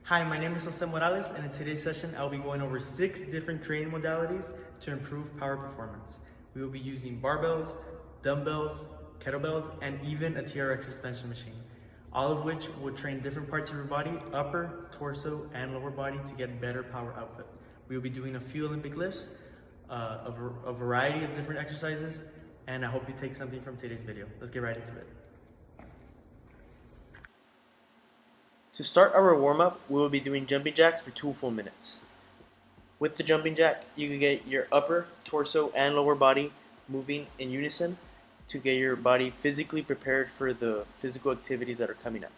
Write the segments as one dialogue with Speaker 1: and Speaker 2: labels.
Speaker 1: Hi, my name is Jose Morales, and in today's session, I'll be going over 6 different training modalities to improve power performance. We will be using barbells, dumbbells, kettlebells, and even a TRX suspension machine, all of which will train different parts of your body, upper, torso, and lower body to get better power output. We will be doing a few Olympic lifts, a variety of different exercises, and I hope you take something from today's video. Let's get right into it. To start our warm-up, we will be doing jumping jacks for 2 full minutes. With the jumping jack, you can get your upper, torso, and lower body moving in unison to get your body physically prepared for the physical activities that are coming up.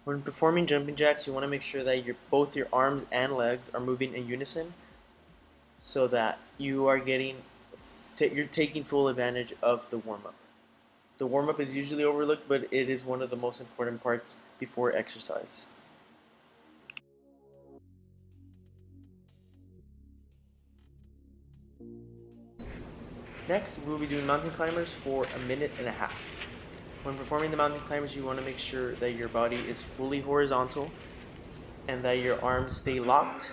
Speaker 1: When performing jumping jacks, you want to make sure that both your arms and legs are moving in unison so that you are you're taking full advantage of the warm-up. The warm-up is usually overlooked, but it is one of the most important parts before exercise. Next, we'll be doing mountain climbers for 1.5 minutes. When performing the mountain climbers, you want to make sure that your body is fully horizontal and that your arms stay locked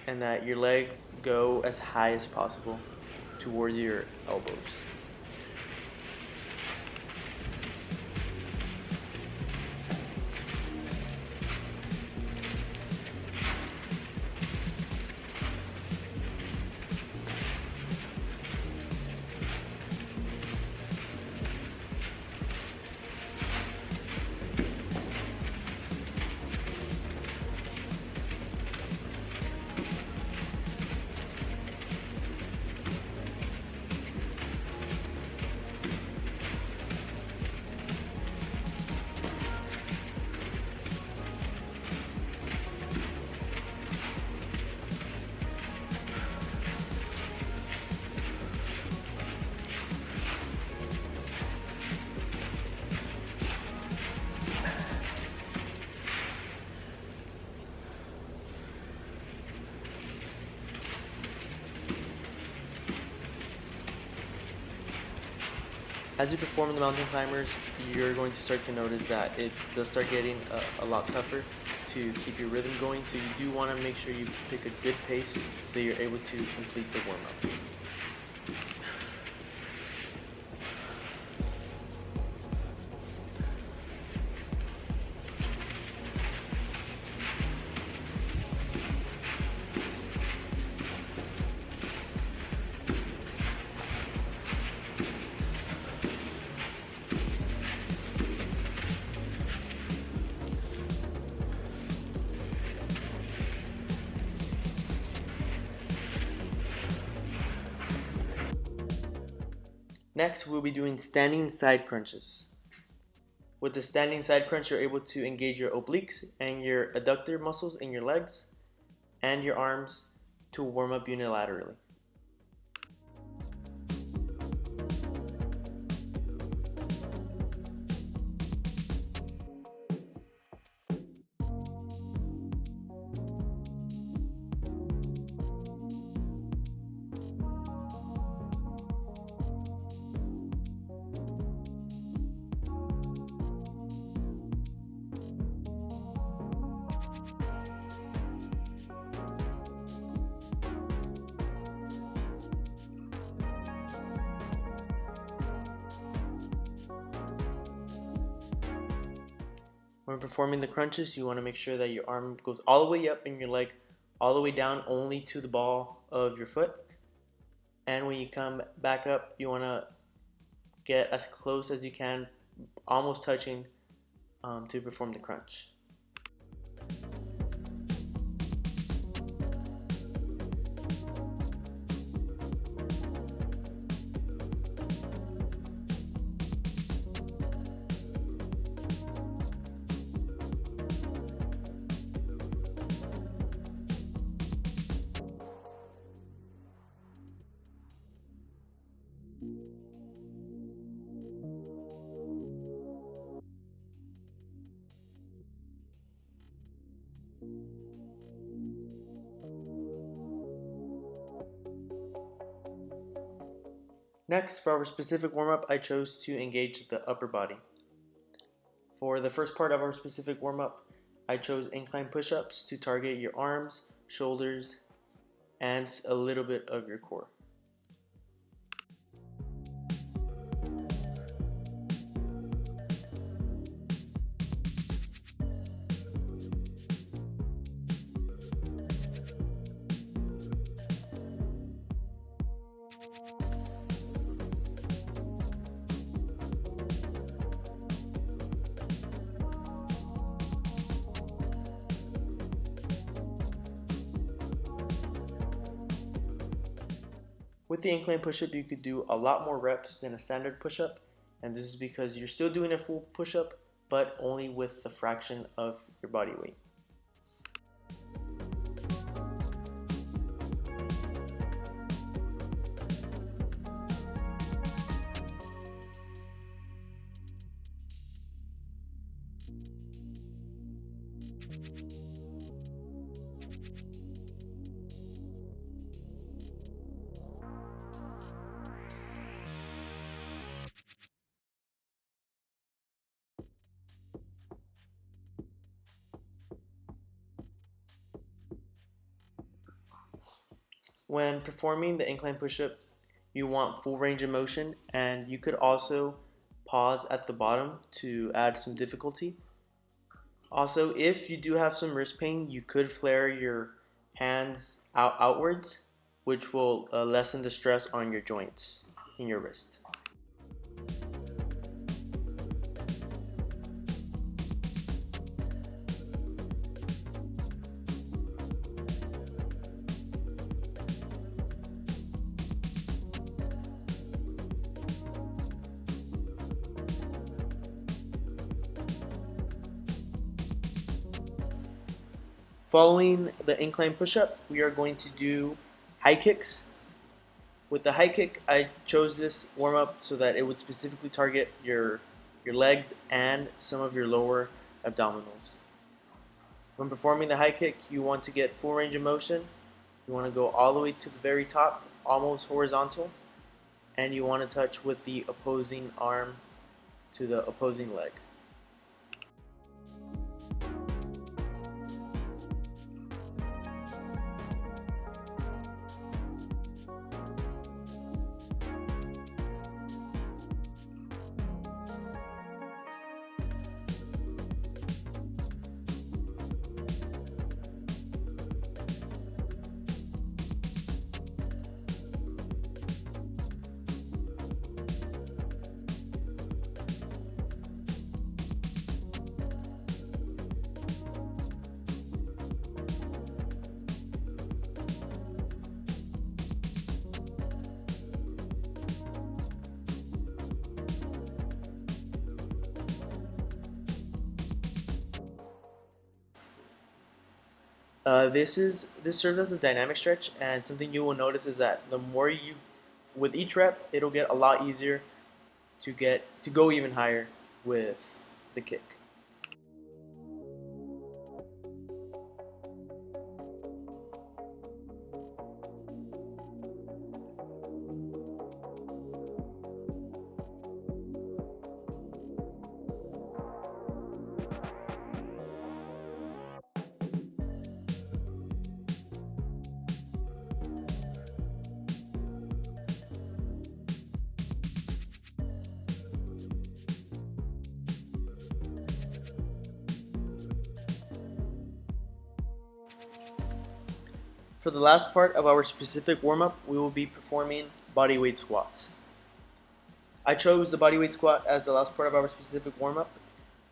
Speaker 1: and that your legs go as high as possible towards your elbows. As you perform the mountain climbers, you're going to start to notice that it does start getting a lot tougher to keep your rhythm going, so you do want to make sure you pick a good pace so that you're able to complete the warm-up. Next, we'll be doing standing side crunches. With the standing side crunch, you're able to engage your obliques and your adductor muscles in your legs and your arms to warm up unilaterally. When performing the crunches, you want to make sure that your arm goes all the way up and your leg all the way down only to the ball of your foot. And when you come back up, you want to get as close as you can, almost touching, to perform the crunch. Next, for our specific warm-up, I chose to engage the upper body. For the first part of our specific warm-up, I chose incline push-ups to target your arms, shoulders, and a little bit of your core. With the incline push-up, you could do a lot more reps than a standard push-up, and this is because you're still doing a full push-up, but only with the fraction of your body weight. When performing the incline push-up, you want full range of motion, and you could also pause at the bottom to add some difficulty. Also, if you do have some wrist pain, you could flare your hands outwards, which will lessen the stress on your joints in your wrist. Following the incline push-up, we are going to do high kicks. With the high kick, I chose this warm-up so that it would specifically target your legs and some of your lower abdominals. When performing the high kick, you want to get full range of motion. You want to go all the way to the very top, almost horizontal, and you want to touch with the opposing arm to the opposing leg. This serves as a dynamic stretch, and something you will notice is that with each rep, it'll get a lot easier to go even higher with the kick. For the last part of our specific warm-up, we will be performing bodyweight squats. I chose the bodyweight squat as the last part of our specific warm-up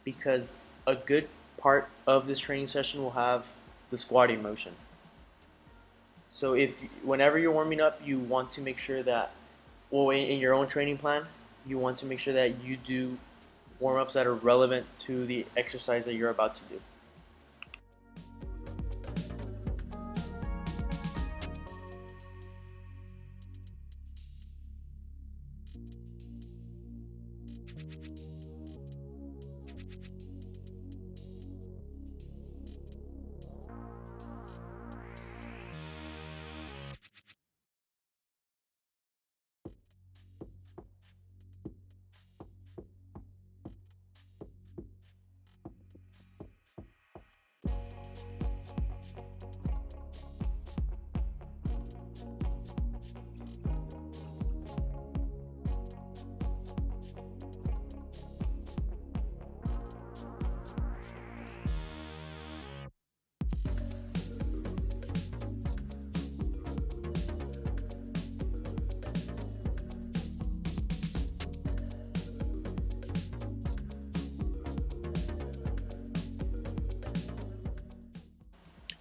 Speaker 1: because a good part of this training session will have the squatting motion. So whenever you're warming up, you want to make sure that, well, in your own training plan, you want to make sure that you do warm-ups that are relevant to the exercise that you're about to do.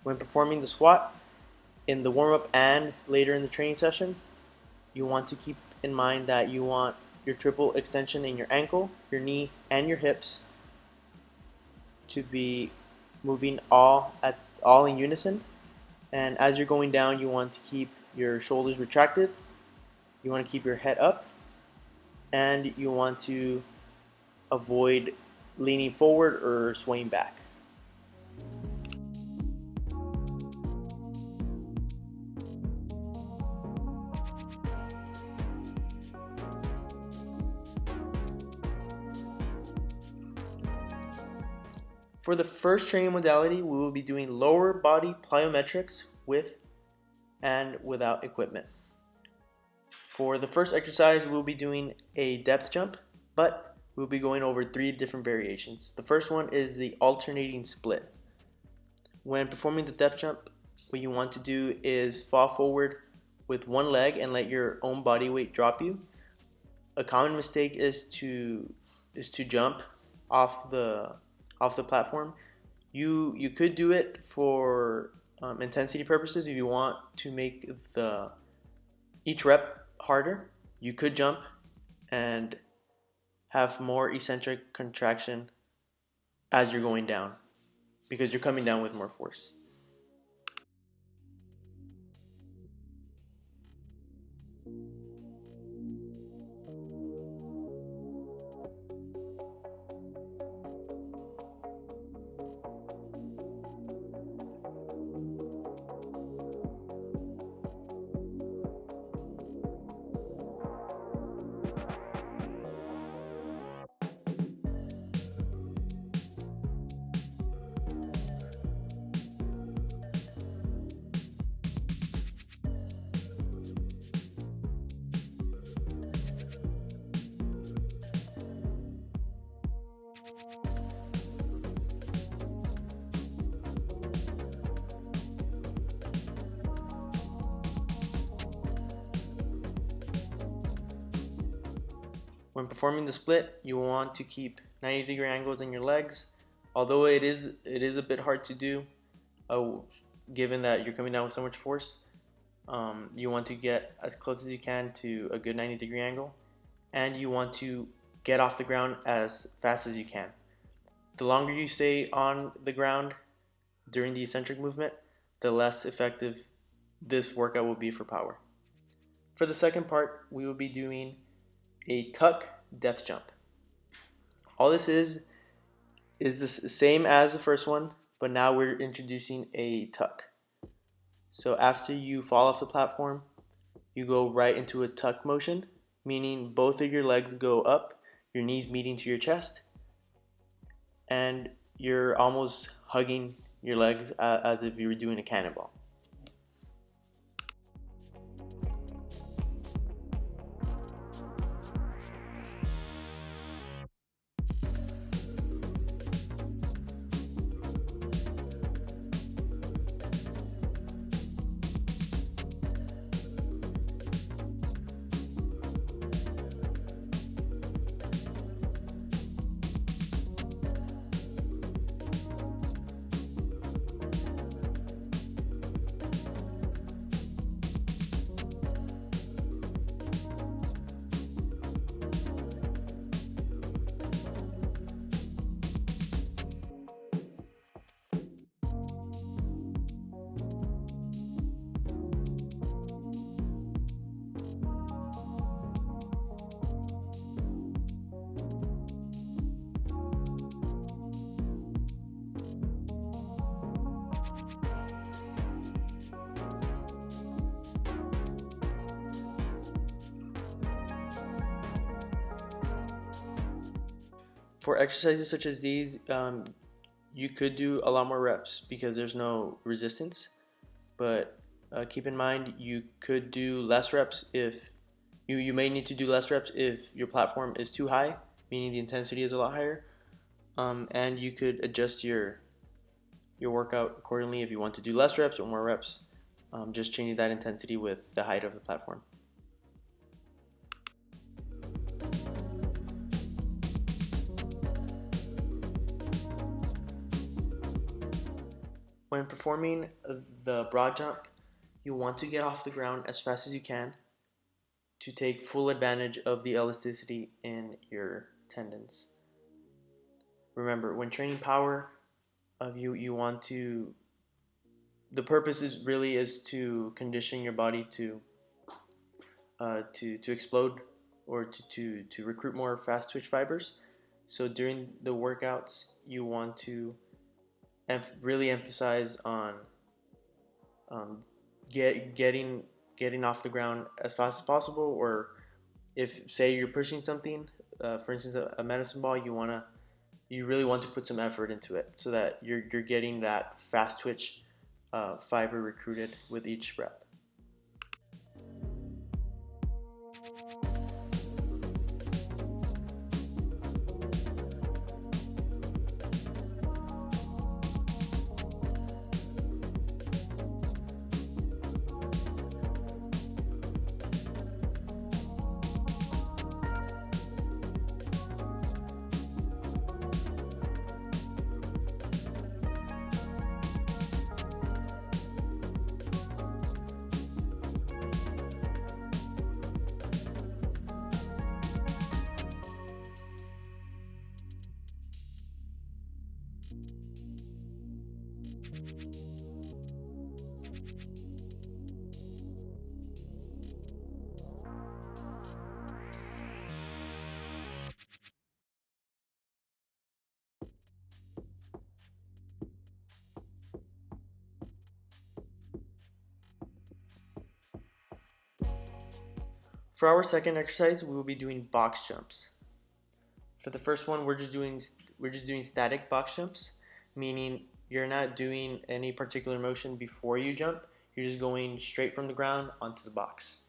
Speaker 1: When performing the squat, in the warm-up and later in the training session, you want to keep in mind that you want your triple extension in your ankle, your knee, and your hips to be moving all in unison. And as you're going down, you want to keep your shoulders retracted, you want to keep your head up, and you want to avoid leaning forward or swaying back. For the first training modality, we will be doing lower body plyometrics with and without equipment. For the first exercise, we'll be doing a depth jump, but we'll be going over 3 different variations. The first one is the alternating split. When performing the depth jump, what you want to do is fall forward with one leg and let your own body weight drop you. A common mistake is to jump off the platform. You could do it for intensity purposes. If you want to make each rep harder, you could jump and have more eccentric contraction as you're going down because you're coming down with more force. When performing the split, you want to keep 90-degree angles in your legs. Although it is a bit hard to do, given that you're coming down with so much force, you want to get as close as you can to a good 90-degree angle, and you want to get off the ground as fast as you can. The longer you stay on the ground during the eccentric movement, the less effective this workout will be for power. For the second part, we will be doing a tuck depth jump. All this is the same as the first one, but now we're introducing a tuck. So after you fall off the platform, you go right into a tuck motion, meaning both of your legs go up, your knees meeting to your chest, and you're almost hugging your legs as if you were doing a cannonball. For exercises such as these, you could do a lot more reps because there's no resistance, but keep in mind you could do less reps if you may need to do less reps if your platform is too high, meaning the intensity is a lot higher, and you could adjust your workout accordingly if you want to do less reps or more reps, just changing that intensity with the height of the platform. When performing the broad jump, you want to get off the ground as fast as you can to take full advantage of the elasticity in your tendons. Remember, when training power, you want to, the purpose is to condition your body to explode or to recruit more fast twitch fibers. So during the workouts, you want to really emphasize on getting off the ground as fast as possible. Or if say you're pushing something, for instance a medicine ball, you really want to put some effort into it so that you're getting that fast twitch fiber recruited with each rep. For our second exercise, we will be doing box jumps. For the first one, we're just doing static box jumps, meaning you're not doing any particular motion before you jump. You're just going straight from the ground onto the box.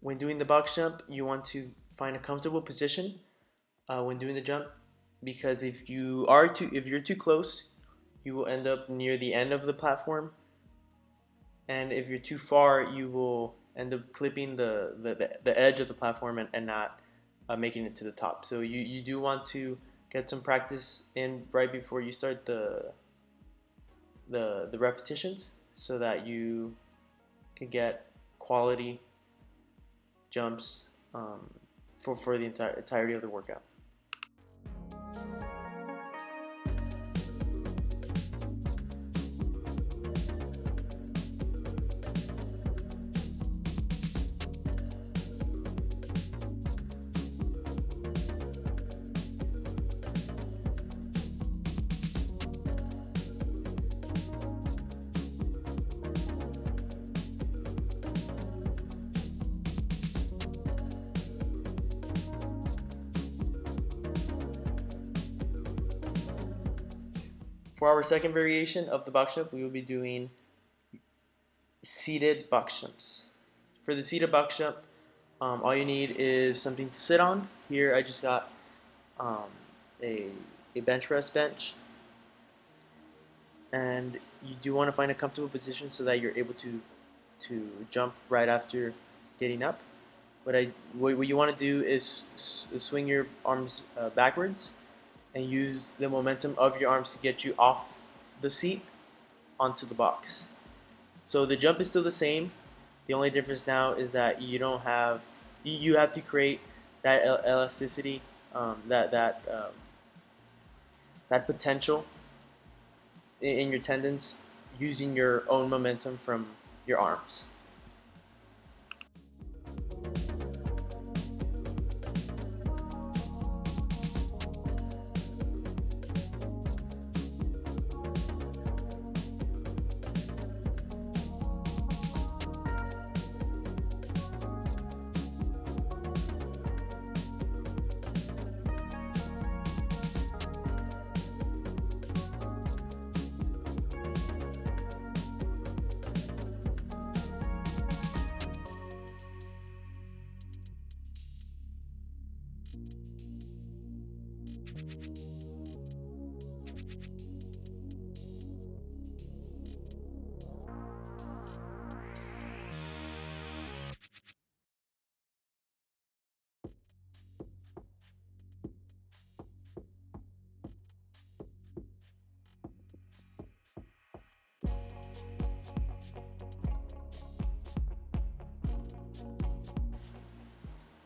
Speaker 1: When doing the box jump, you want to find a comfortable position when doing the jump, because if you're too close, you will end up near the end of the platform, and if you're too far, you will end up clipping the edge of the platform and not making it to the top. So you do want to get some practice in right before you start the repetitions, so that you can get quality jumps for the entirety of the workout. For our second variation of the box jump, we will be doing seated box jumps. For the seated box jump, all you need is something to sit on. Here I just got a bench press bench, and you do want to find a comfortable position so that you're able to jump right after getting up. What you want to do is swing your arms backwards and use the momentum of your arms to get you off the seat onto the box. So the jump is still the same. The only difference now is that you have to create that elasticity, that
Speaker 2: that potential in your tendons using your own momentum from your arms.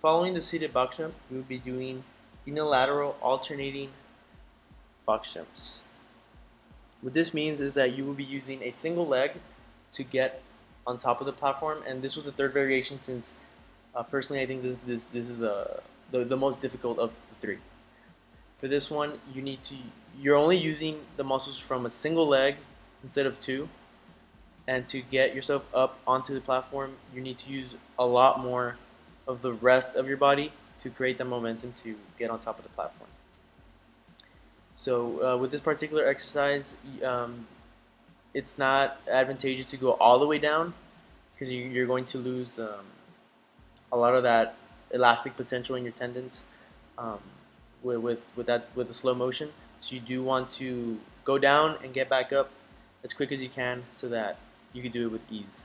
Speaker 2: Following the seated box jump, we will be doing unilateral alternating box jumps. What this means is that you will be using a single leg to get on top of the platform, and this was the third variation since personally I think this is the most difficult of the three. For this one, you're only using the muscles from a single leg instead of two, and to get yourself up onto the platform, you need to use a lot more of the rest of your body to create the momentum to get on top of the platform. So with this particular exercise, it's not advantageous to go all the way down because you're going to lose a lot of that elastic potential in your tendons with the slow motion. So you do want to go down and get back up as quick as you can so that you can do it with ease.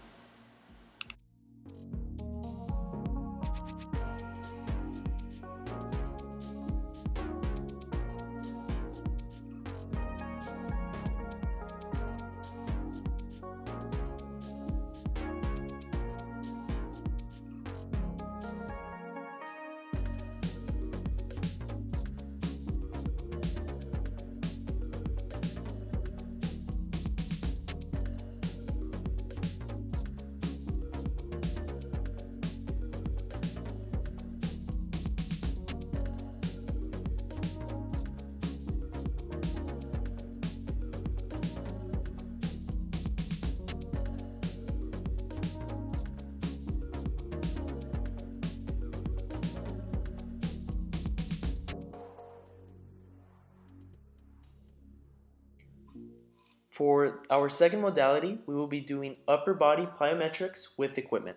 Speaker 2: For our second modality, we will be doing upper body plyometrics with equipment.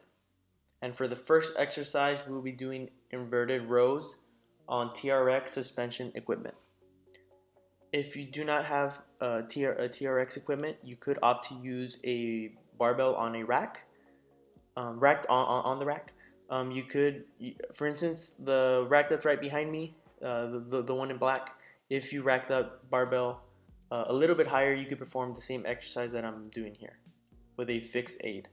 Speaker 2: And for the first exercise, we will be doing inverted rows on TRX suspension equipment. If you do not have a TRX equipment, you could opt to use a barbell on a rack, racked on the rack. You could, for instance, the rack that's right behind me, the one in black, if you rack that barbell a little bit higher, you could perform the same exercise that I'm doing here with a fixed aid.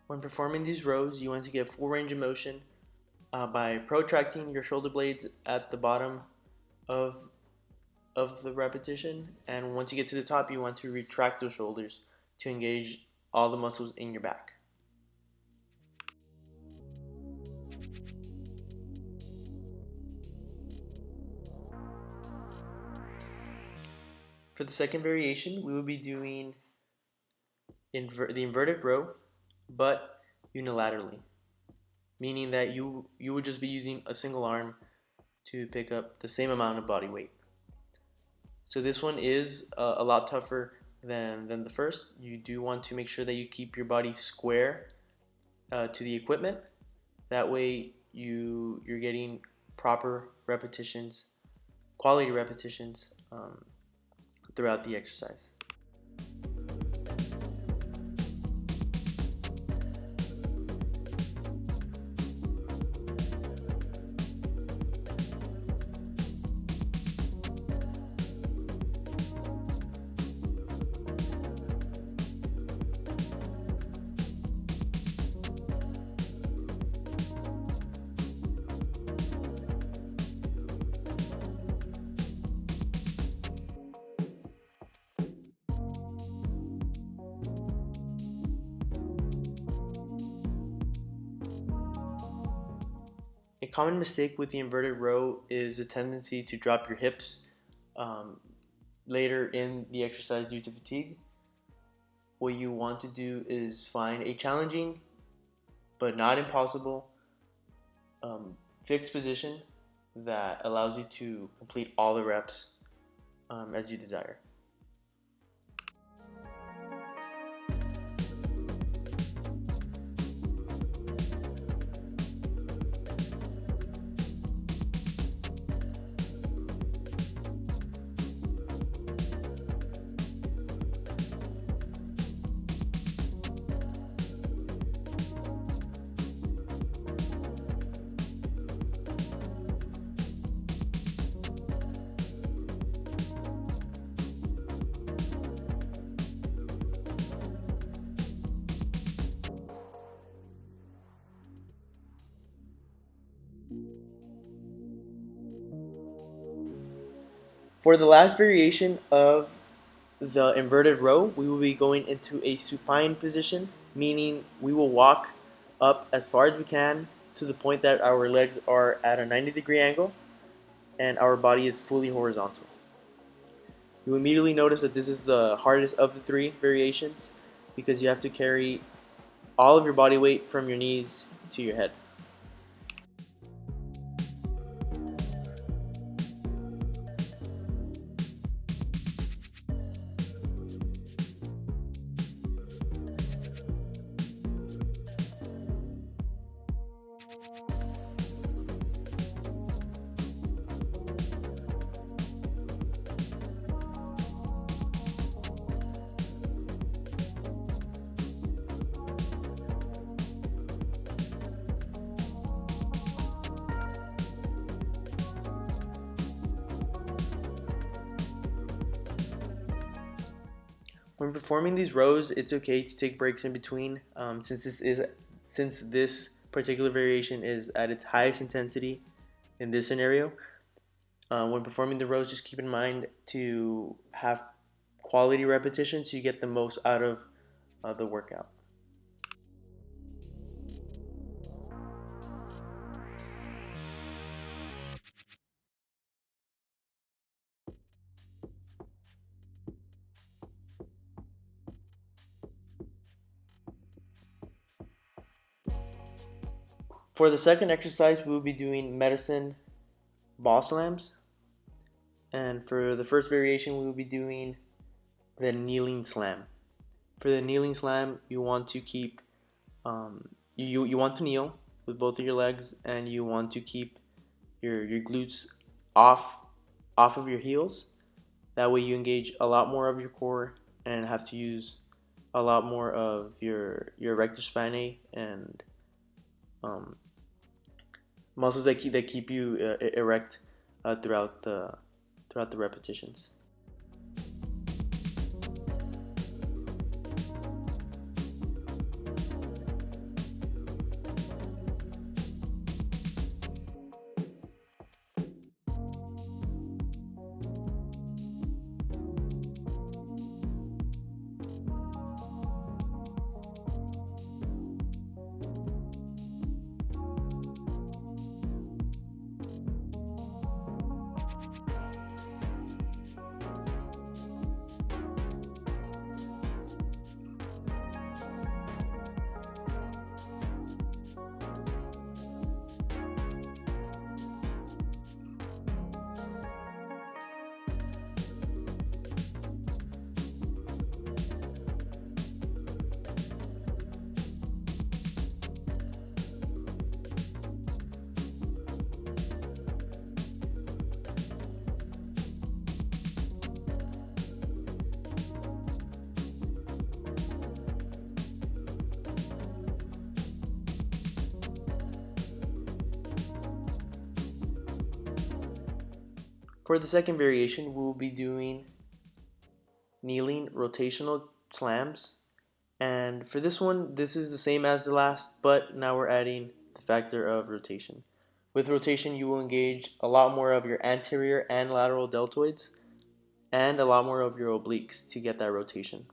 Speaker 2: When performing these rows, you want to get full range of motion by protracting your shoulder blades at the bottom of the repetition, and once you get to the top, you want to retract those shoulders to engage all the muscles in your back. For the second variation, we will be doing the inverted row, but unilaterally, meaning that you would just be using a single arm to pick up the same amount of body weight. So this one is a lot tougher than the first. You do want to make sure that you keep your body square to the equipment. That way you're getting proper repetitions quality repetitions throughout the exercise. A common mistake with the inverted row is a tendency to drop your hips um, later in the exercise due to fatigue. What you want to do is find a challenging but not impossible fixed position that allows you to complete all the reps as you desire. For the last variation of the inverted row, we will be going into a supine position, meaning we will walk up as far as we can to the point that our legs are at a 90-degree angle and our body is fully horizontal. You will immediately notice that this is the hardest of the three variations because you have to carry all of your body weight from your knees to your head. When performing these rows, it's okay to take breaks in between, since this particular variation is at its highest intensity in this scenario. When performing the rows, just keep in mind to have quality repetitions so you get the most out of the workout. For the second exercise, we will be doing medicine ball slams. And for the first variation, we will be doing the kneeling slam. For the kneeling slam, you want to keep, you want to kneel with both of your legs, and you want to keep your glutes off of your heels. That way you engage a lot more of your core and have to use a lot more of your rectus spinae and muscles that keep you erect throughout the repetitions. For the second variation, we will be doing kneeling rotational slams. And for this one, this is the same as the last, but now we're adding the factor of rotation. With rotation, you will engage a lot more of your anterior and lateral deltoids and a lot more of your obliques to get that rotation.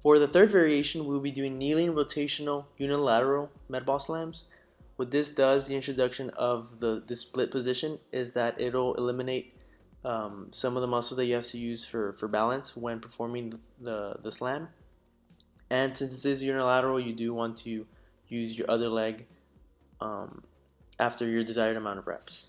Speaker 2: For the third variation, we'll be doing kneeling rotational unilateral med ball slams. What this does, the introduction of the split position, is that it'll eliminate some of the muscle that you have to use for balance when performing the slam. And since this is unilateral, you do want to use your other leg after your desired amount of reps.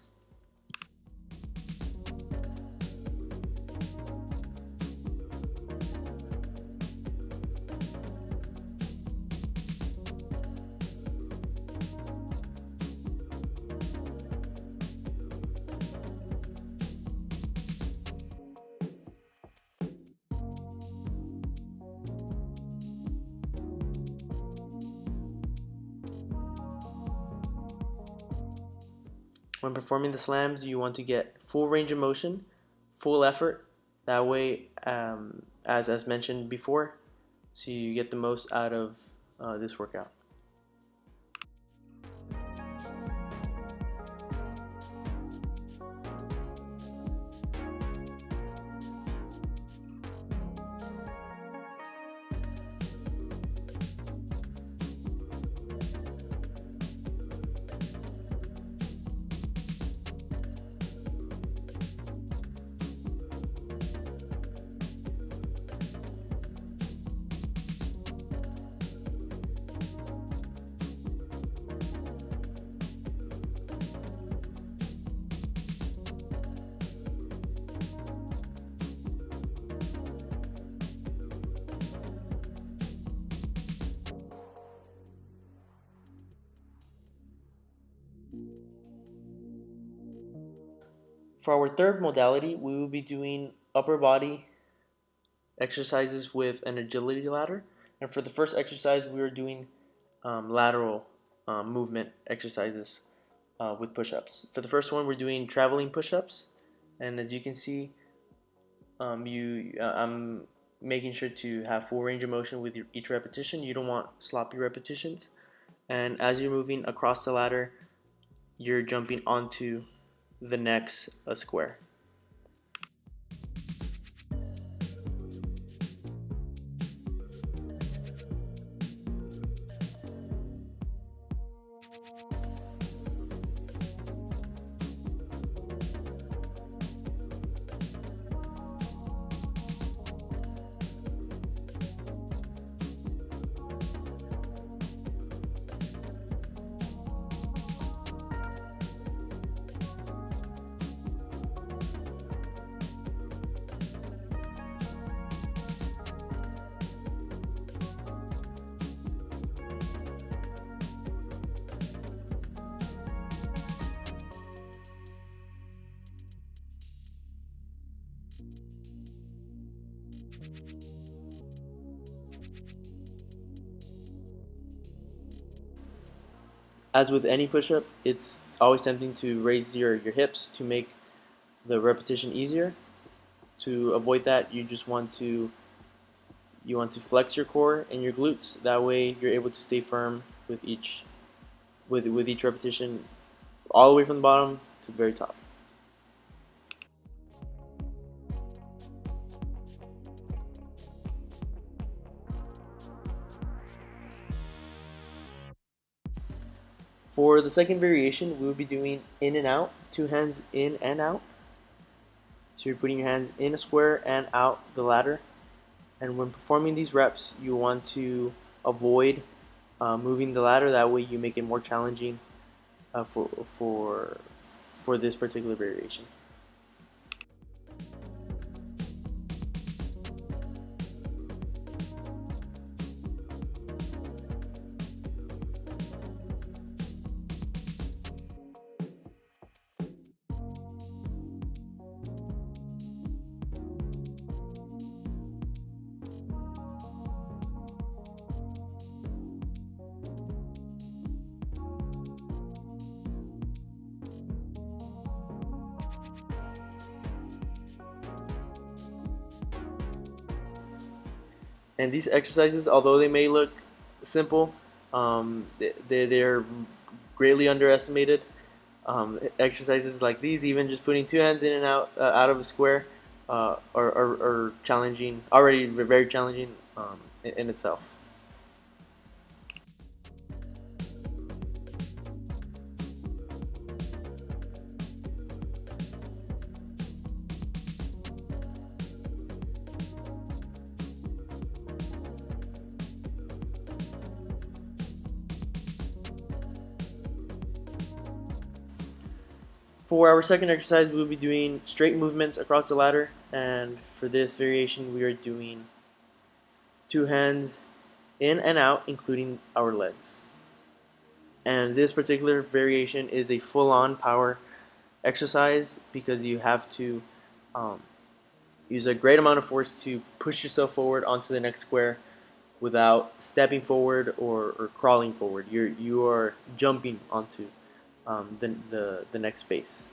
Speaker 2: When performing the slams, you want to get full range of motion, full effort. That way, as mentioned before, so you get the most out of this workout. For our third modality, we will be doing upper body exercises with an agility ladder. And for the first exercise, we are doing lateral movement exercises with push-ups. For the first one, we're doing traveling push-ups. And as you can see, I'm making sure to have full range of motion with each repetition. You don't want sloppy repetitions. And as you're moving across the ladder, you're jumping onto the next square. As with any push-up, it's always tempting to raise your hips to make the repetition easier. To avoid that, you want to flex your core and your glutes. That way, you're able to stay firm with each repetition, all the way from the bottom to the very top. For the second variation, we will be doing in and out, 2 hands in and out. So you're putting your hands in a square and out the ladder. And when performing these reps, you want to avoid moving the ladder. That way, you make it more challenging for this particular variation. And these exercises, although they may look simple, they're greatly underestimated. Exercises like these, even just putting 2 hands in and out of a square, are challenging, already very challenging in itself. For our second exercise, we will be doing straight movements across the ladder, and for this variation, we are doing 2 hands in and out, including our legs. And this particular variation is a full-on power exercise because you have to use a great amount of force to push yourself forward onto the next square without stepping forward or crawling forward. You are jumping onto the next base.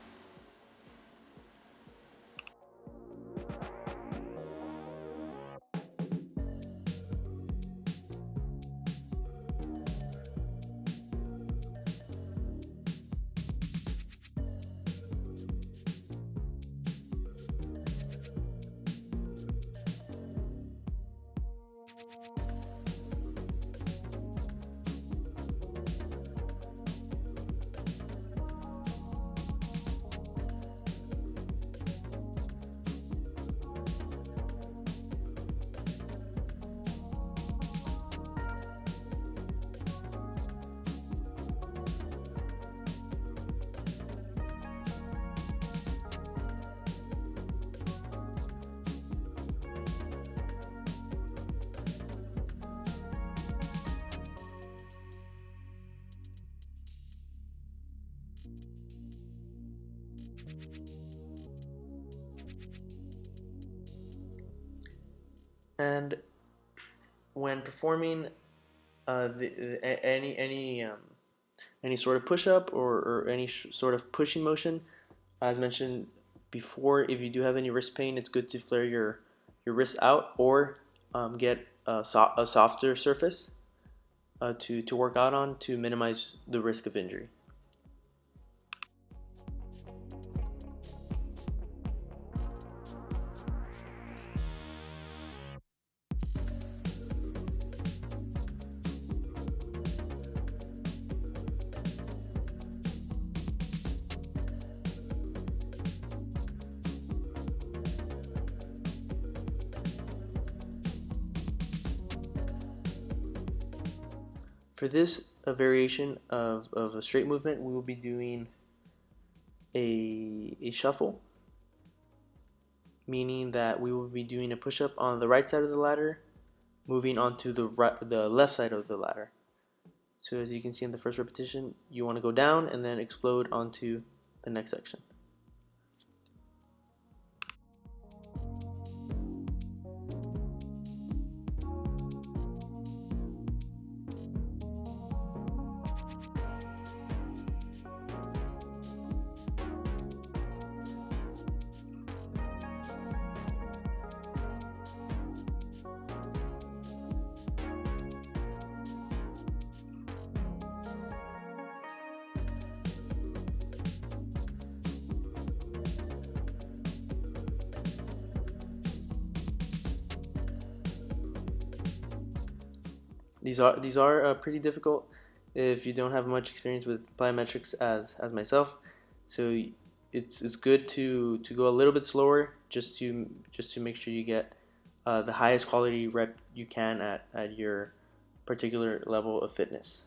Speaker 2: And when performing any sort of push-up or any sort of pushing motion, as mentioned before, if you do have any wrist pain, it's good to flare your wrists out or get a softer surface to work out on to minimize the risk of injury. For this variation of a straight movement, we will be doing a shuffle, meaning that we will be doing a push-up on the right side of the ladder, moving onto the left side of the ladder. So as you can see in the first repetition, you want to go down and then explode onto the next section. These are pretty difficult if you don't have much experience with plyometrics as myself. So it's good to go a little bit slower just to make sure you get the highest quality rep you can at your particular level of fitness.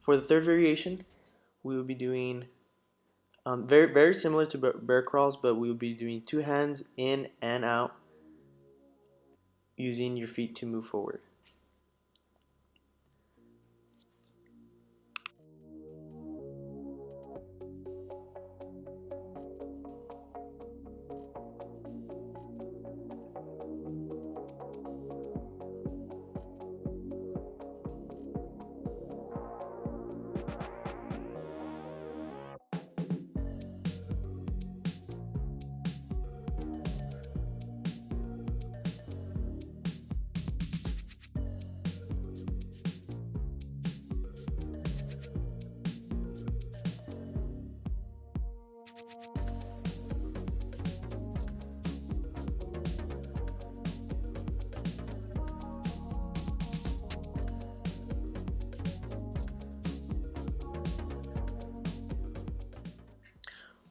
Speaker 2: For the third variation, we will be doing very similar to bear crawls, but we will be doing two hands in and out using your feet to move forward.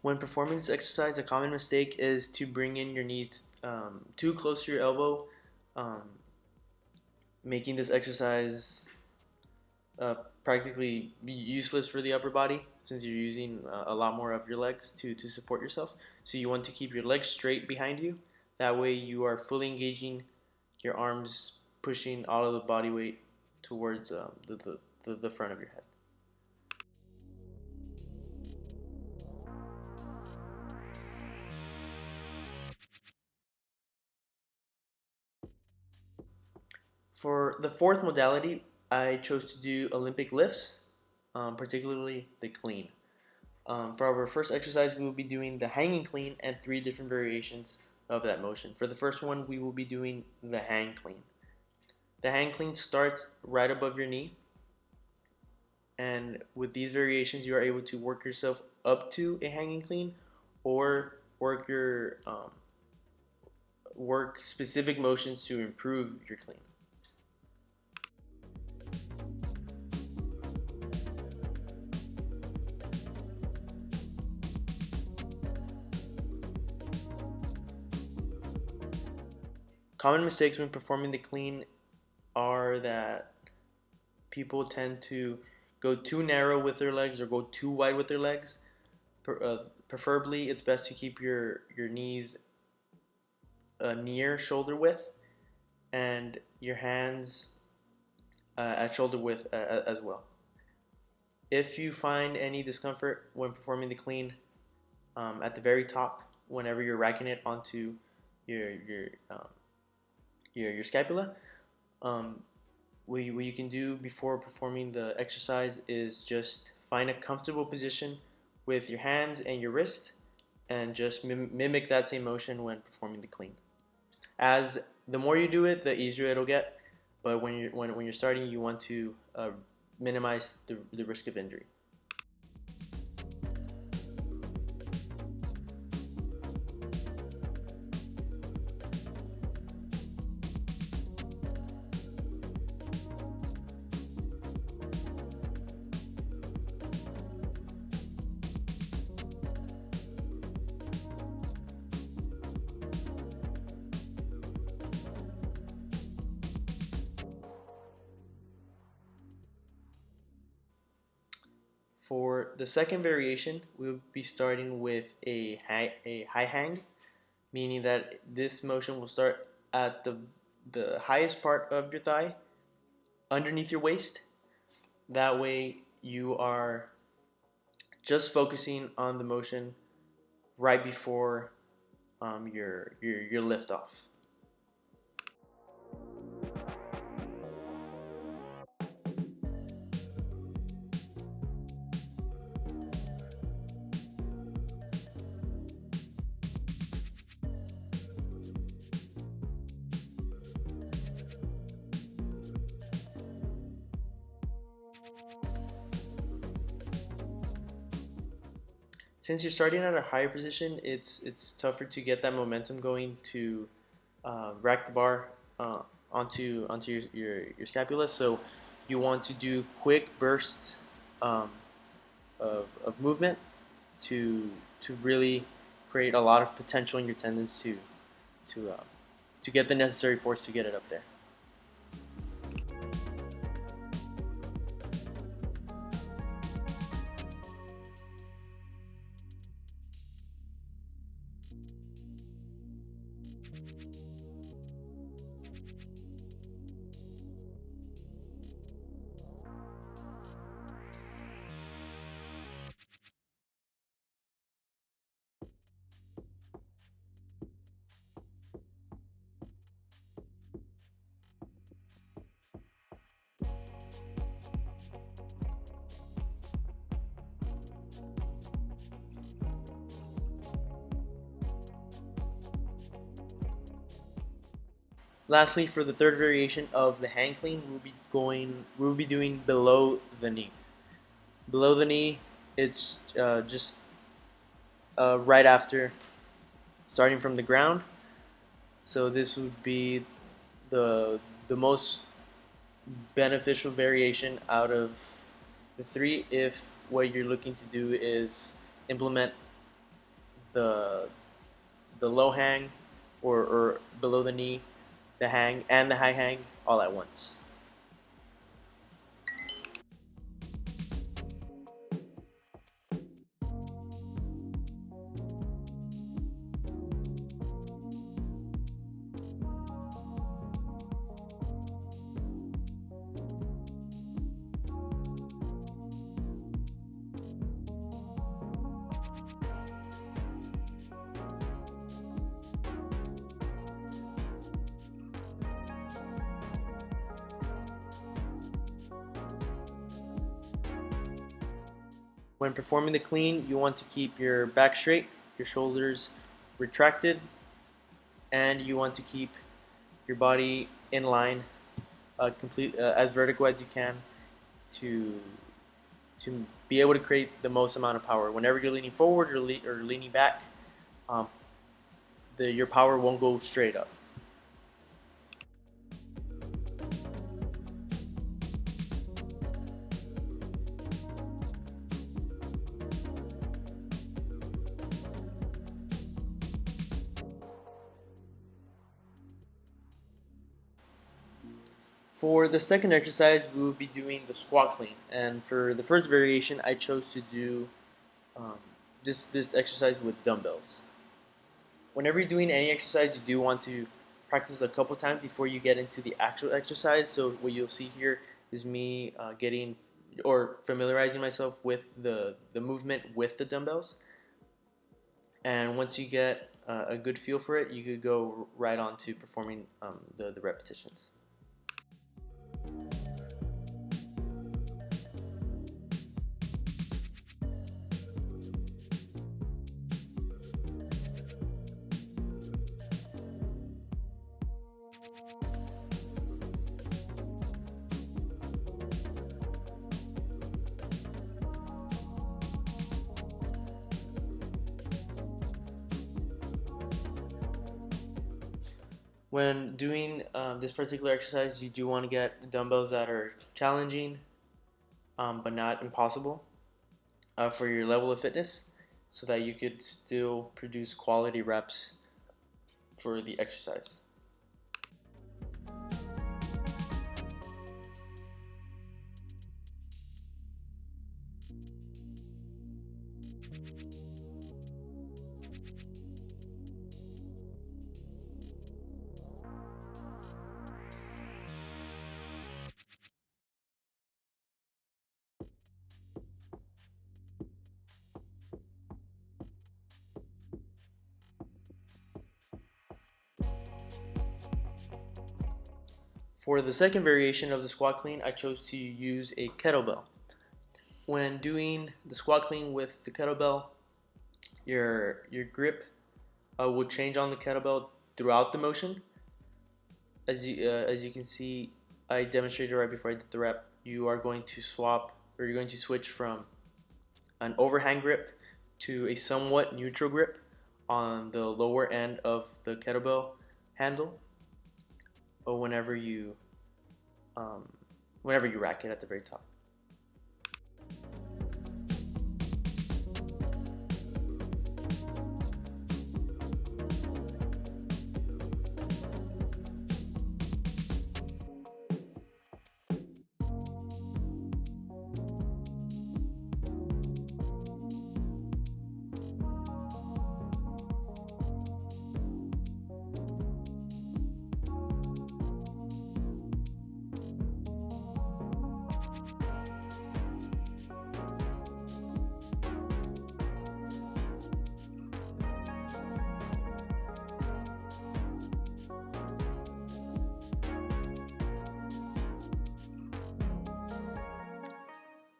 Speaker 2: When performing this exercise, a common mistake is to bring in your knees too close to your elbow, um, making this exercise uh, practically useless for the upper body since you're using a lot more of your legs to support yourself. So you want to keep your legs straight behind you. That way you are fully engaging your arms, pushing all of the body weight towards the front of your head. For the fourth modality, I chose to do Olympic lifts, particularly the clean. For our first exercise, we will be doing the hanging clean and three different variations of that motion. For the first one, we will be doing the hang clean. The hang clean starts right above your knee, and with these variations, you are able to work yourself up to a hanging clean, or work specific motions to improve your clean. Common mistakes when performing the clean are that people tend to go too narrow with their legs or go too wide with their legs. Preferably, it's best to keep your knees near shoulder width and your hands at shoulder width as well. If you find any discomfort when performing the clean, at the very top, whenever you're racking it onto your your um, your scapula, what you can do before performing the exercise is just find a comfortable position with your hands and your wrist and just mimic that same motion when performing the clean. As the more you do it, the easier it'll get. But when you're starting, you want to minimize the risk of injury. For the second variation, we'll be starting with a high hang, meaning that this motion will start at the highest part of your thigh, underneath your waist. That way, you are just focusing on the motion right before your lift off. Since you're starting at a higher position, it's tougher to get that momentum going to rack the bar onto your scapula. So you want to do quick bursts um, of movement to really create a lot of potential in your tendons to um, to get the necessary force to get it up there. Lastly, for the third variation of the hang clean, we'll be doing below the knee. Below the knee, it's just right after starting from the ground. So this would be the most beneficial variation out of the three if what you're looking to do is implement the low hang or below the knee, the hang and the high hang all at once. When performing the clean, you want to keep your back straight, your shoulders retracted, and you want to keep your body in line, as vertical as you can, to be able to create the most amount of power. Whenever you're leaning forward or leaning back, um, your power won't go straight up. For the second exercise, we will be doing the squat clean. And for the first variation, I chose to do um, this exercise with dumbbells. Whenever you're doing any exercise, you do want to practice a couple times before you get into the actual exercise. So what you'll see here is me getting or familiarizing myself with the movement with the dumbbells. And once you get a good feel for it, you could go right on to performing the repetitions. When doing this particular exercise, you do want to get dumbbells that are challenging, but not impossible for your level of fitness, so that you could still produce quality reps for the exercise. For the second variation of the squat clean, I chose to use a kettlebell. When doing the squat clean with the kettlebell, your grip will change on the kettlebell throughout the motion. As you can see, I demonstrated right before I did the rep. You are going to you're going to switch from an overhand grip to a somewhat neutral grip on the lower end of the kettlebell handle. or whenever you rack it at the very top.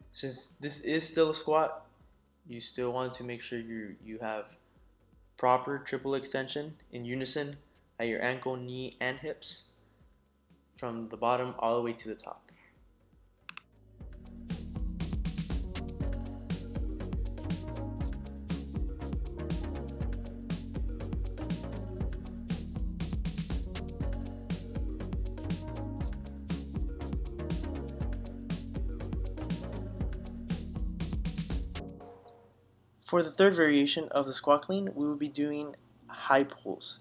Speaker 2: Since this is still a squat, you still want to make sure you have proper triple extension in unison at your ankle, knee, and hips from the bottom all the way to the top. For the third variation of the squat clean, we will be doing high pulls.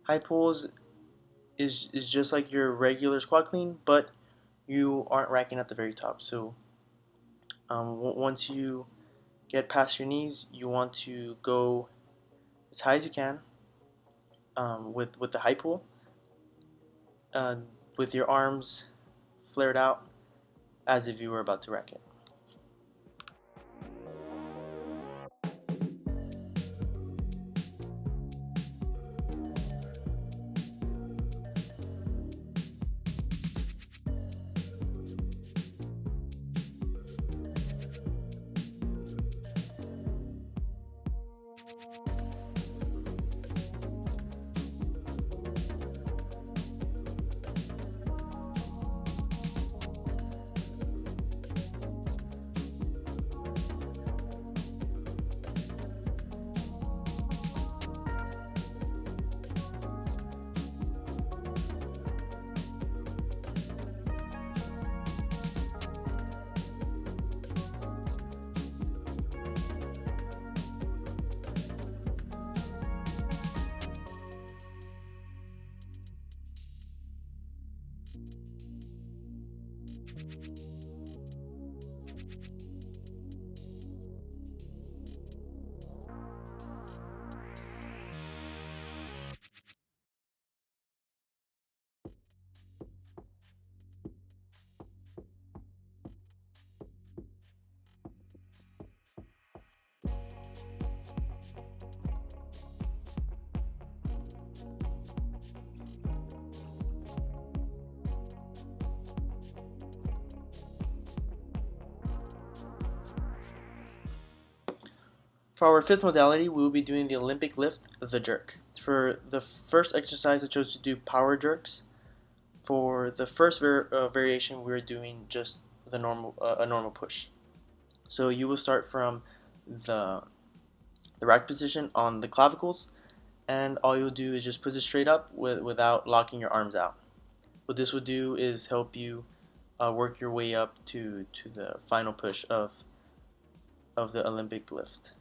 Speaker 2: High pulls is just like your regular squat clean, but you aren't racking at the very top. So once you get past your knees, you want to go as high as you can with the high pull, with your arms flared out as if you were about to rack it. For our fifth modality, we will be doing the Olympic lift, the jerk. For the first exercise, I chose to do power jerks. For the first variation, we're doing just the a normal push. So you will start from the rack position on the clavicles, and all you'll do is just push it straight up without locking your arms out. What this will do is help you work your way up to the final push of the Olympic lift.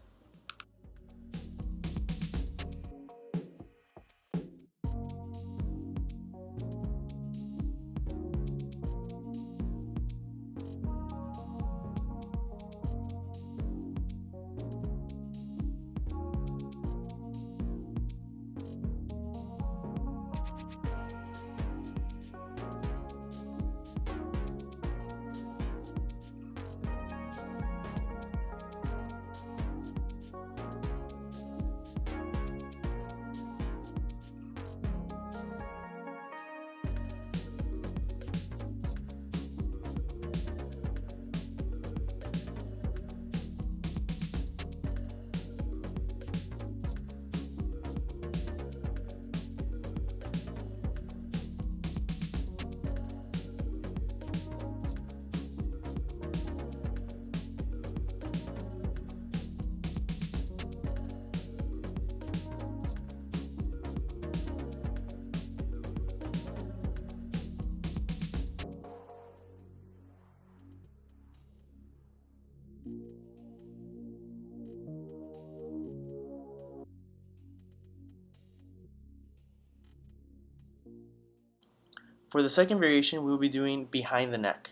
Speaker 2: For the second variation, we will be doing behind the neck.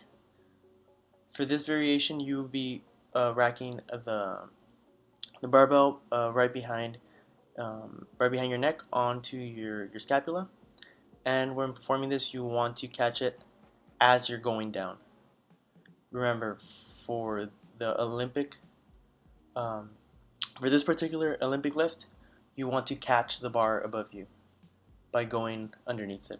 Speaker 2: For this variation, you will be racking the barbell right behind your neck onto your scapula. And when performing this, you want to catch it as you're going down. Remember, for the Olympic, um, for this particular Olympic lift, you want to catch the bar above you by going underneath it.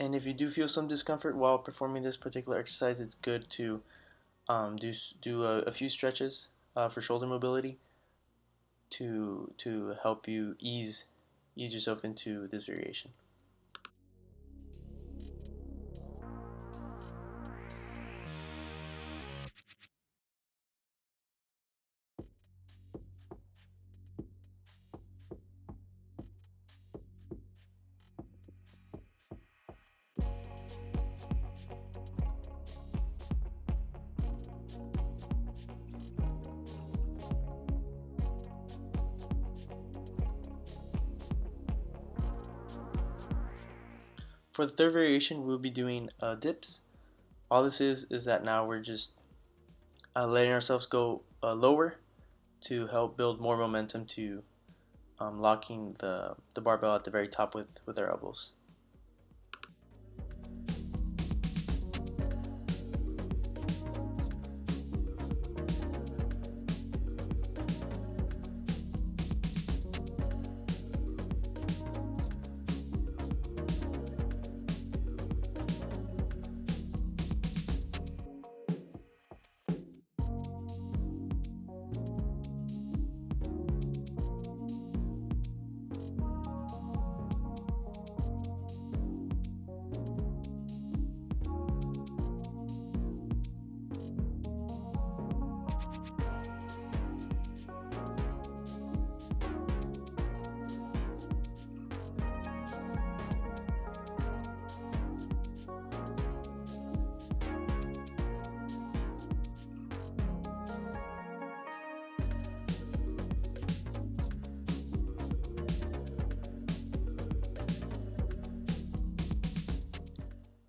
Speaker 2: And if you do feel some discomfort while performing this particular exercise, it's good to do a few stretches for shoulder mobility to help you ease yourself into this variation. For the third variation, we'll be doing dips. All this is that now we're just letting ourselves go lower to help build more momentum to locking the barbell at the very top with our elbows.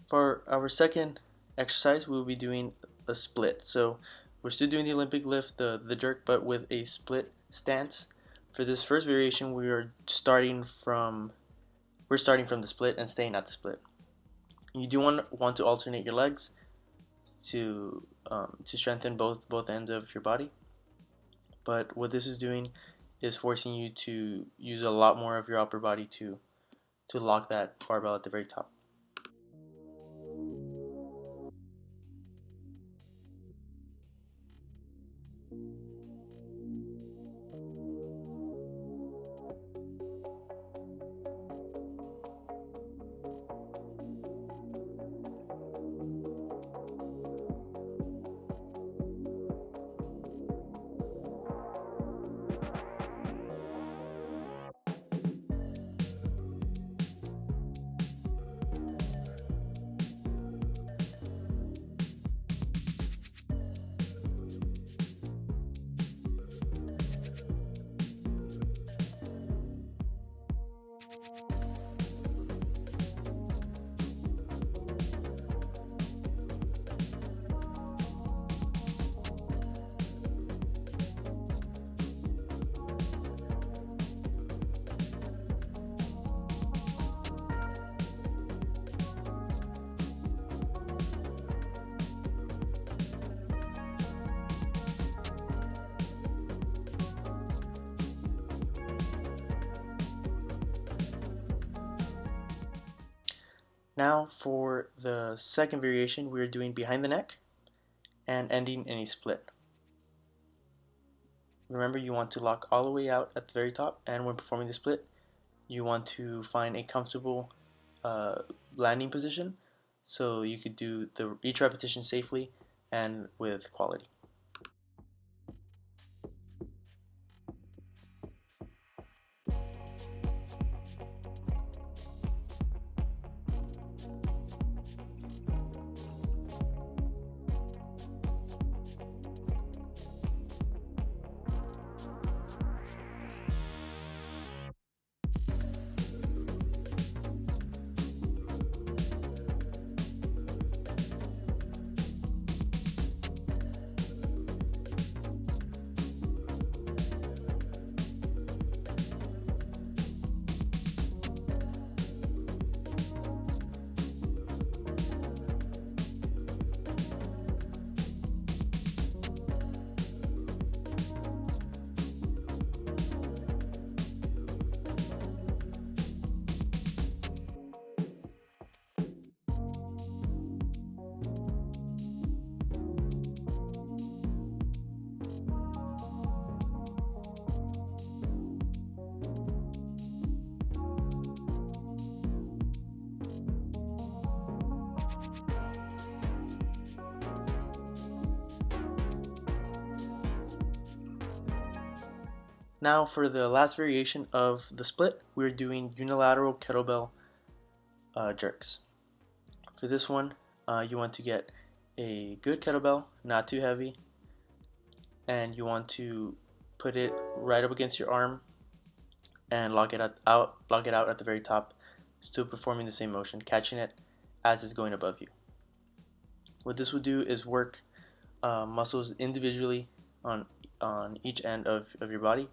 Speaker 2: For our second exercise, we'll be doing a split. So we're still doing the Olympic lift, the jerk, but with a split stance. For this first variation, we're starting from the split and staying at the split. You do want to alternate your legs to strengthen both ends of your body. But what this is doing is forcing you to use a lot more of your upper body to lock that barbell at the very top. Now for the second variation, we're doing behind the neck and ending in a split. Remember, you want to lock all the way out at the very top, and when performing the split, you want to find a comfortable landing position so you could do each repetition safely and with quality. Now for the last variation of the split, we're doing unilateral kettlebell jerks. For this one, you want to get a good kettlebell, not too heavy, and you want to put it right up against your arm and lock it out at the very top, still performing the same motion, catching it as it's going above you. What this will do is work muscles individually on each end of your body,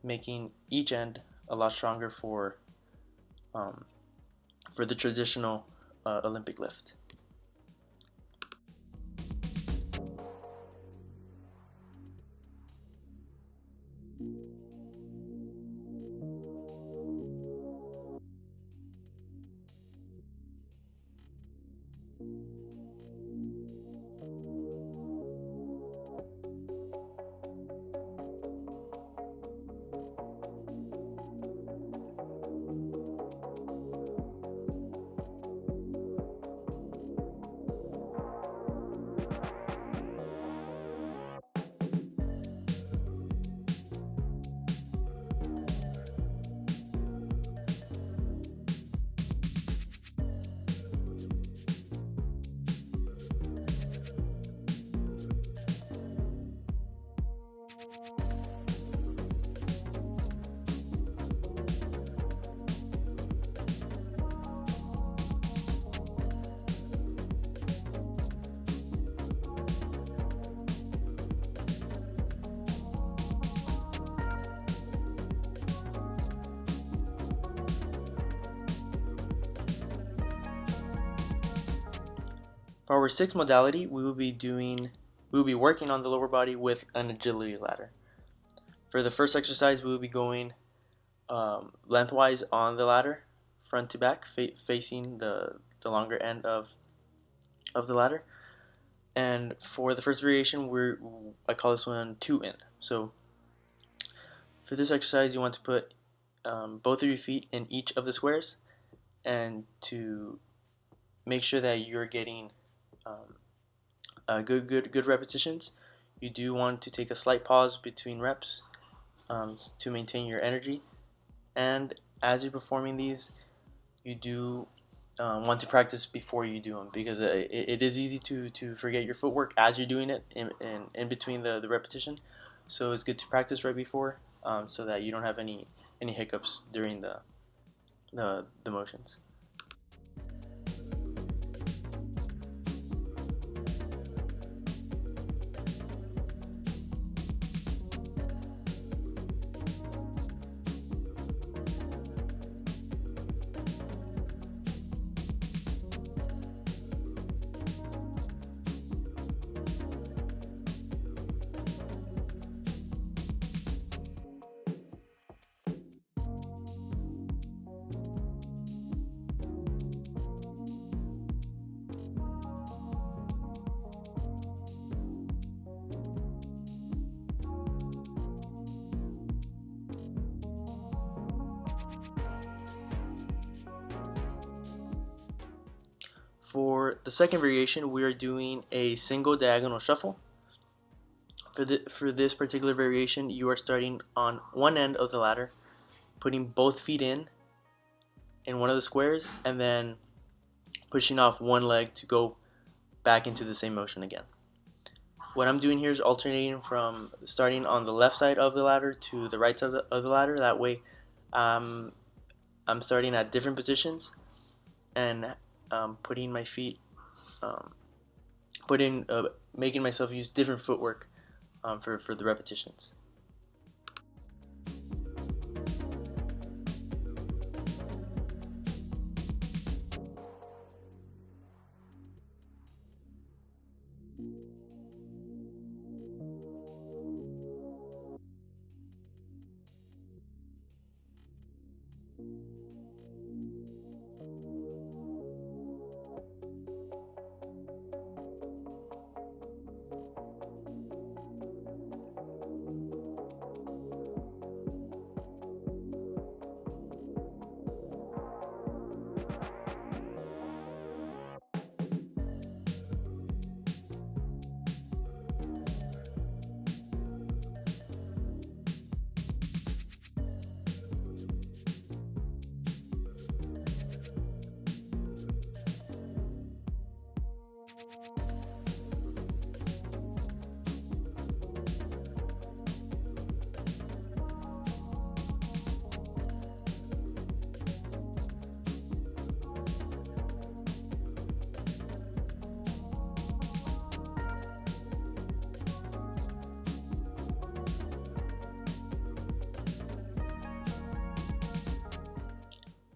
Speaker 2: making each end a lot stronger for the traditional Olympic lift. For our sixth modality, we will be working on the lower body with an agility ladder. For the first exercise, we will be going lengthwise on the ladder, front to back, facing the longer end of the ladder. And for the first variation, I call this one 2 in. So for this exercise, you want to put both of your feet in each of the squares, and to make sure that you're getting good repetitions, you do want to take a slight pause between reps to maintain your energy. And as you're performing these, you do want to practice before you do them, because it is easy to forget your footwork as you're doing it in between the repetition. So it's good to practice right before, so that you don't have any hiccups during the motions. For the second variation, we are doing a single diagonal shuffle. For this particular variation, you are starting on one end of the ladder, putting both feet in one of the squares, and then pushing off one leg to go back into the same motion again. What I'm doing here is alternating from starting on the left side of the ladder to the right side of the ladder. That way I'm starting at different positions and putting my feet, making myself use different footwork for the repetitions.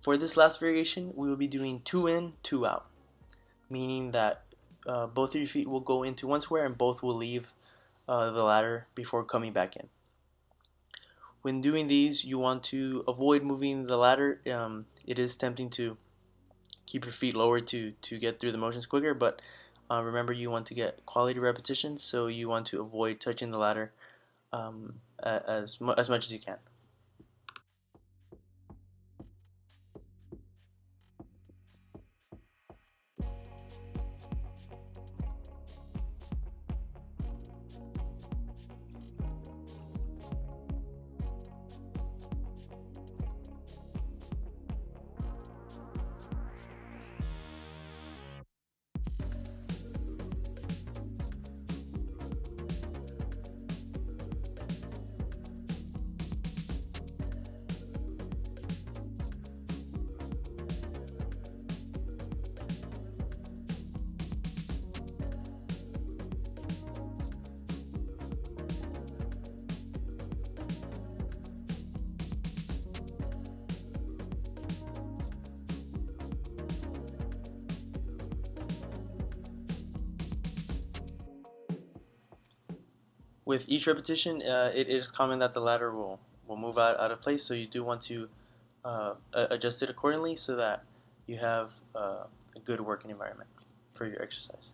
Speaker 2: For this last variation, we will be doing 2 in, 2 out, meaning that both of your feet will go into one square and both will leave the ladder before coming back in. When doing these, you want to avoid moving the ladder. It is tempting to keep your feet lower to get through the motions quicker, but remember, you want to get quality repetitions, so you want to avoid touching the ladder as much as you can. With each repetition, it is common that the ladder will move out of place, so you do want to adjust it accordingly so that you have a good working environment for your exercise.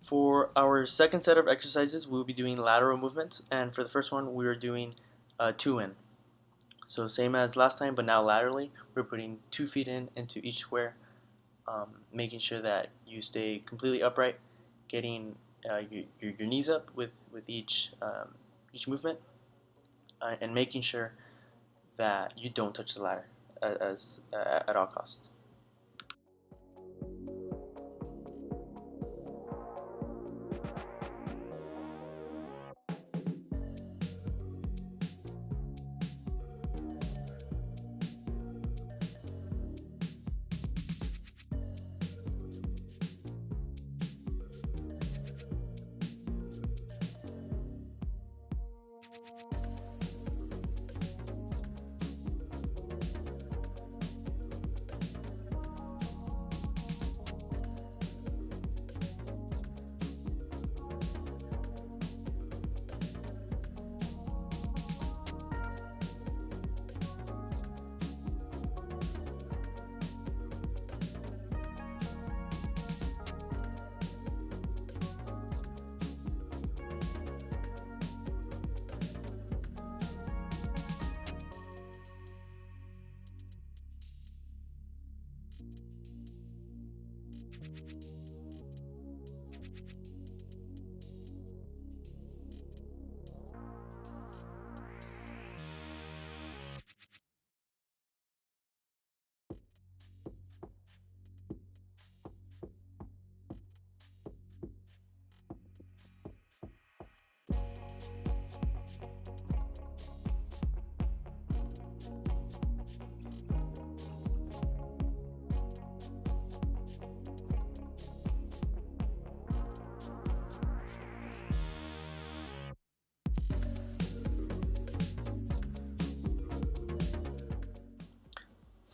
Speaker 2: For our second set of exercises, we'll be doing lateral movements, and for the first one, we are doing 2 in. So same as last time, but now laterally, we're putting 2 feet in into each square, making sure that you stay completely upright, getting your knees up with each movement, and making sure that you don't touch the ladder at all costs.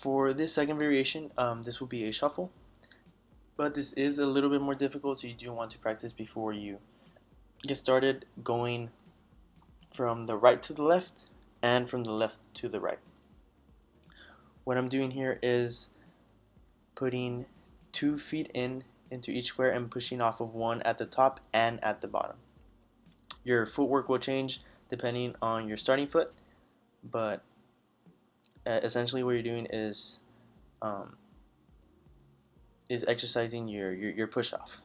Speaker 2: For this second variation, this will be a shuffle, but this is a little bit more difficult, so you do want to practice before you get started, going from the right to the left and from the left to the right. What I'm doing here is putting 2 feet into each square and pushing off of one at the top and at the bottom. Your footwork will change depending on your starting foot, but essentially what you're doing is exercising your push off.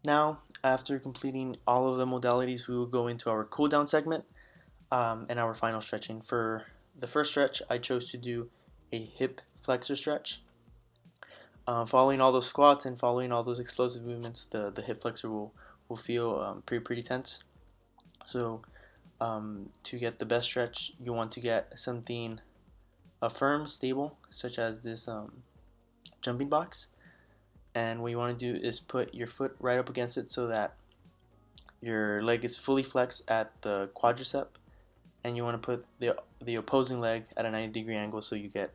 Speaker 2: Now, after completing all of the modalities, we will go into our cool down segment and our final stretching. For the first stretch, I chose to do a hip flexor stretch. Following all those squats and following all those explosive movements, the hip flexor will feel pretty tense. So to get the best stretch, you want to get something firm, stable, such as this jumping box. And what you want to do is put your foot right up against it so that your leg is fully flexed at the quadricep, and you want to put the opposing leg at a 90-degree angle so you get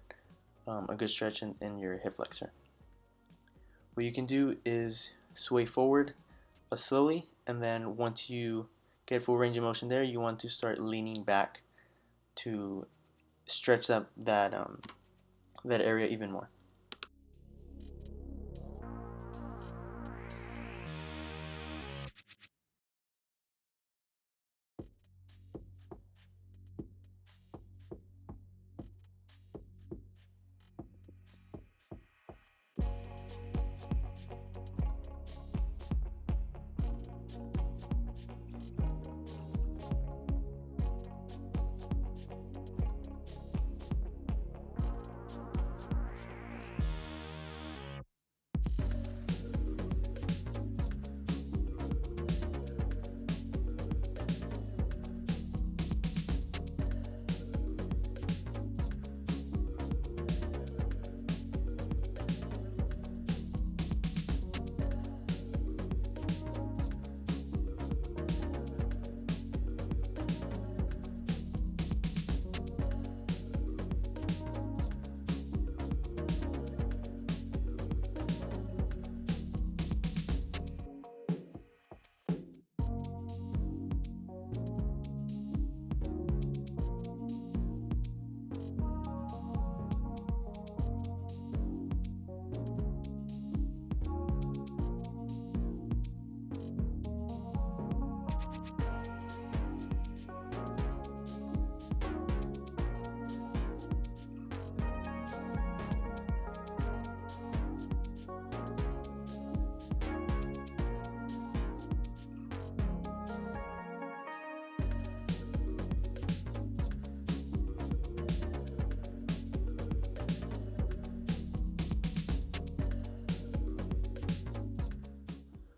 Speaker 2: a good stretch in your hip flexor. What you can do is sway forward slowly, and then once you get full range of motion there, you want to start leaning back to stretch that area even more.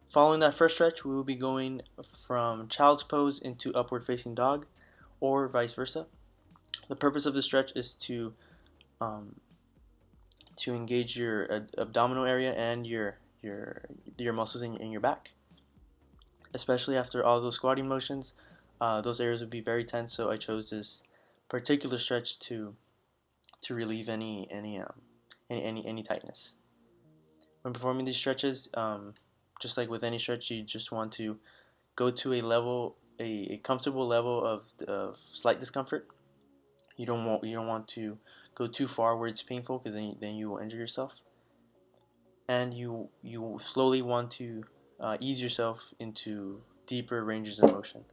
Speaker 2: Following that first stretch, we will be going from child's pose into upward facing dog, or vice versa. The purpose of this stretch is to engage your abdominal area and your muscles in your back, especially after all those squatting motions. Those areas would be very tense, so I chose this particular stretch to relieve any tightness. When performing these stretches, just like with any stretch, you just want to go to a comfortable level of slight discomfort. You don't want to go too far where it's painful, because then you will injure yourself. And you slowly want to ease yourself into deeper ranges of motion.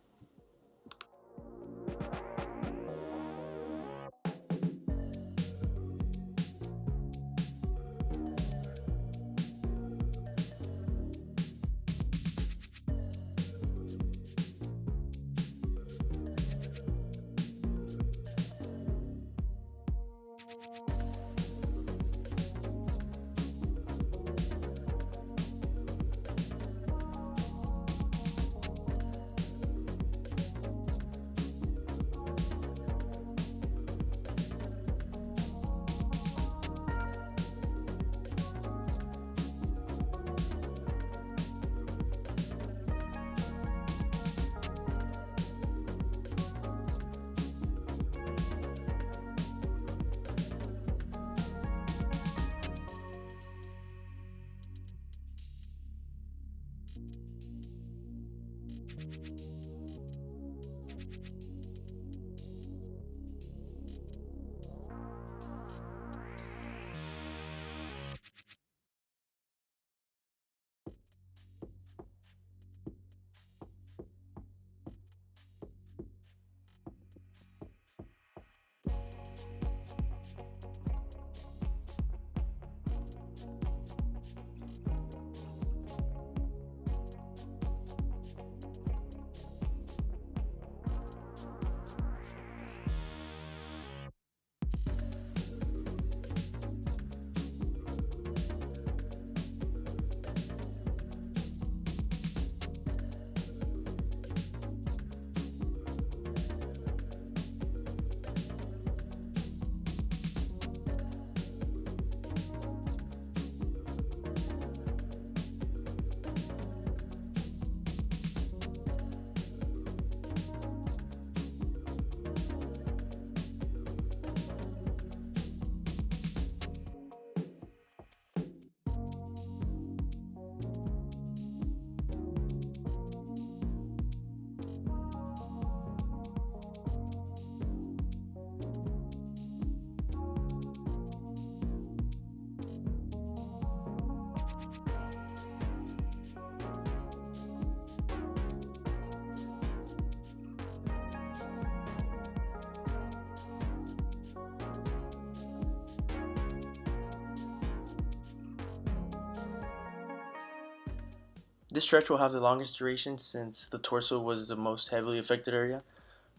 Speaker 2: This stretch will have the longest duration, since the torso was the most heavily affected area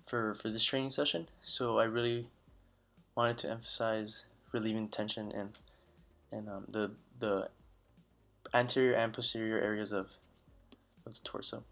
Speaker 2: for this training session. So I really wanted to emphasize relieving tension and the anterior and posterior areas of the torso.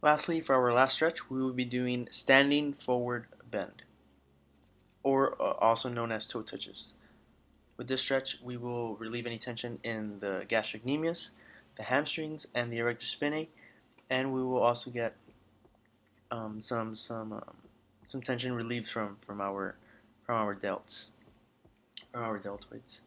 Speaker 2: Lastly, for our last stretch, we will be doing standing forward bend, or also known as toe touches. With this stretch, we will relieve any tension in the gastrocnemius, the hamstrings, and the erector spinae, and we will also get some tension relieved from our delts, from our deltoids.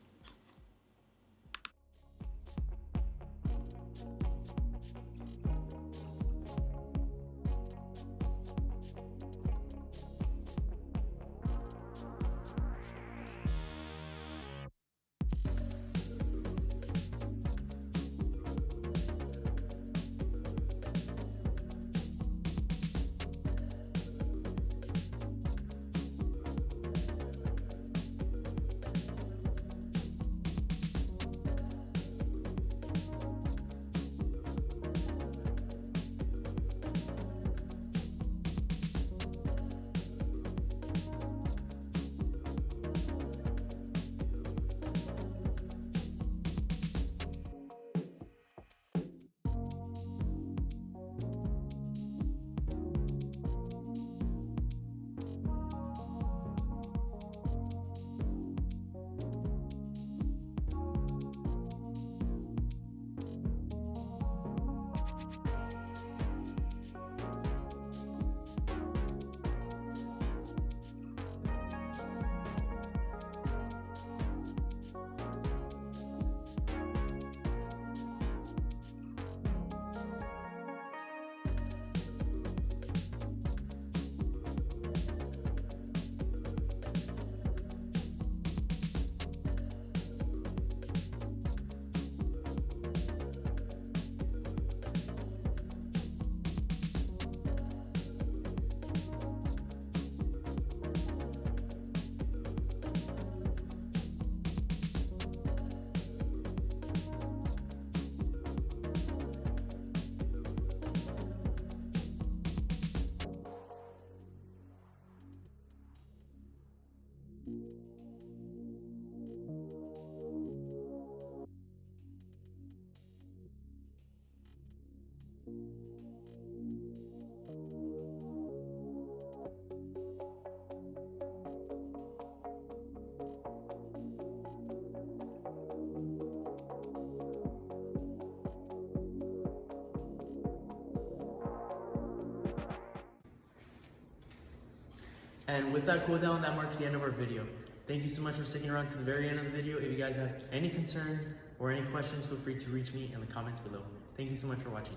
Speaker 1: And with that cool down, that marks the end of our video. Thank you so much for sticking around to the very end of the video. If you guys have any concern or any questions, feel free to reach me in the comments below. Thank you so much for watching.